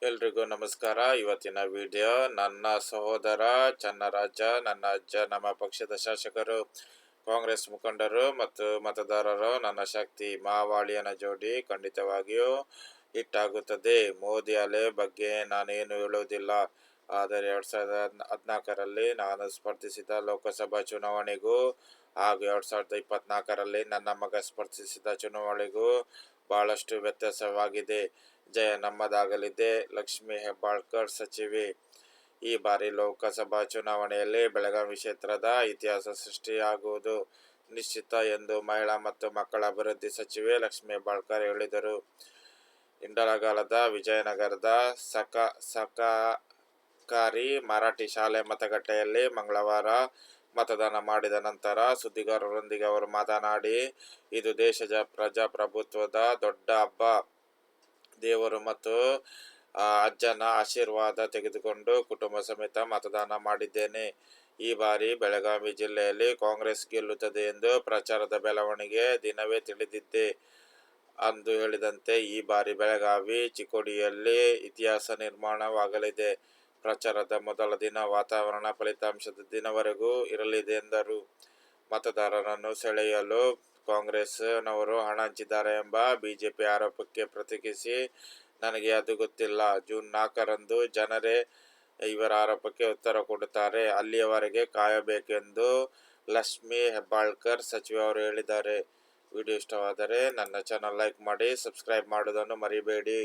ಎಲ್ರಿಗೂ ನಮಸ್ಕಾರ. ಇವತ್ತಿನ ವಿಡಿಯೋ ನನ್ನ ಸಹೋದರ ಚನ್ನರಾಜ, ನನ್ನ ಅಜ್ಜ, ನಮ್ಮ ಪಕ್ಷದ ಶಾಸಕರು, ಕಾಂಗ್ರೆಸ್ ಮುಖಂಡರು ಮತ್ತು ಮತದಾರರು ನನ್ನ ಶಕ್ತಿ ಮಾವಾಳಿಯನ ಜೋಡಿ ಖಂಡಿತವಾಗಿಯೂ ಹಿಟ್ಟಾಗುತ್ತದೆ. ಮೋದಿ ಅಲೆ ಬಗ್ಗೆ ನಾನೇನು ಹೇಳುವುದಿಲ್ಲ. ಆದರೆ 2014ರಲ್ಲಿ ನಾನು ಸ್ಪರ್ಧಿಸಿದ ಲೋಕಸಭಾ ಚುನಾವಣೆಗೂ ಹಾಗೂ 2024ರಲ್ಲಿ ನನ್ನ ಮಗ ಸ್ಪರ್ಧಿಸಿದ ಚುನಾವಣೆಗೂ ಬಹಳಷ್ಟು ವ್ಯತ್ಯಾಸವಾಗಿದೆ. ಜಯ ನಮ್ಮದಾಗಲಿದೆ. ಲಕ್ಷ್ಮೀ ಹೆಬ್ಬಾಳ್ಕರ್ ಸಚಿವೆ. ಈ ಬಾರಿ ಲೋಕಸಭಾ ಚುನಾವಣೆಯಲ್ಲಿ ಬೆಳಗಾವಿ ಕ್ಷೇತ್ರದ ಇತಿಹಾಸ ಸೃಷ್ಟಿಯಾಗುವುದು ನಿಶ್ಚಿತ ಎಂದು ಮಹಿಳಾ ಮತ್ತು ಮಕ್ಕಳ ಅಭಿವೃದ್ಧಿ ಸಚಿವೆ ಲಕ್ಷ್ಮೀ ಹೆಬ್ಬಾಳ್ಕರ್ ಹೇಳಿದರು. ಇಂಡಲಗಾಲದ ವಿಜಯನಗರದ ಸಹಕಾರಿ ಮರಾಠಿ ಶಾಲೆ ಮತಗಟ್ಟೆಯಲ್ಲಿ ಮಂಗಳವಾರ ಮತದಾನ ಮಾಡಿದ ನಂತರ ಸುದ್ದಿಗಾರರೊಂದಿಗೆ ಅವರು ಮಾತನಾಡಿ, ಇದು ದೇಶದ ಪ್ರಜಾಪ್ರಭುತ್ವದ ದೊಡ್ಡ ಹಬ್ಬ. ದೇವರು ಮತ್ತು ಅಜ್ಜನ ಆಶೀರ್ವಾದ ತೆಗೆದುಕೊಂಡು ಕುಟುಂಬ ಸಮೇತ ಮತದಾನ ಮಾಡಿದ್ದೇನೆ. ಈ ಬಾರಿ ಬೆಳಗಾವಿ ಜಿಲ್ಲೆಯಲ್ಲಿ ಕಾಂಗ್ರೆಸ್ ಗೆಲ್ಲುತ್ತದೆ ಎಂದು ಪ್ರಚಾರದ ಬೆಳವಣಿಗೆ ದಿನವೇ ತಿಳಿದಿದ್ದೆ. ಅಂದು ಹೇಳಿದಂತೆ ಈ ಬಾರಿ ಬೆಳಗಾವಿ ಚಿಕ್ಕೋಡಿಯಲ್ಲಿ ಇತಿಹಾಸ ನಿರ್ಮಾಣವಾಗಲಿದೆ. ಪ್ರಚಾರದ ಮೊದಲ ದಿನ ವಾತಾವರಣ ಫಲಿತಾಂಶದ ದಿನವರೆಗೂ ಇರಲಿದೆ ಎಂದರು. ಮತದಾರರನ್ನು ಸೆಳೆಯಲು ಕಾಂಗ್ರೆಸ್ನವರು ಹಣ ಹಂಚಿದ್ದಾರೆ ಎಂಬ ಬಿಜೆಪಿ ಆರೋಪಕ್ಕೆ ಪ್ರತಿಕ್ರಿಯಿಸಿ, ನನಗೆ ಅದು ಗೊತ್ತಿಲ್ಲ. ಜೂನ್ 4ರಂದು ಜನರೇ ಇವರ ಆರೋಪಕ್ಕೆ ಉತ್ತರ ಕೊಡುತ್ತಾರೆ. ಅಲ್ಲಿಯವರೆಗೆ ಕಾಯಬೇಕೆಂದು ಲಕ್ಷ್ಮೀ ಹೆಬ್ಬಾಳ್ಕರ್ ಸಚಿವೆ ಅವರು ಹೇಳಿದ್ದಾರೆ. ವಿಡಿಯೋ ಇಷ್ಟವಾದರೆ ನನ್ನ ಚಾನಲ್ ಲೈಕ್ ಮಾಡಿ, ಸಬ್ಸ್ಕ್ರೈಬ್ ಮಾಡುವುದನ್ನು ಮರಿಬೇಡಿ.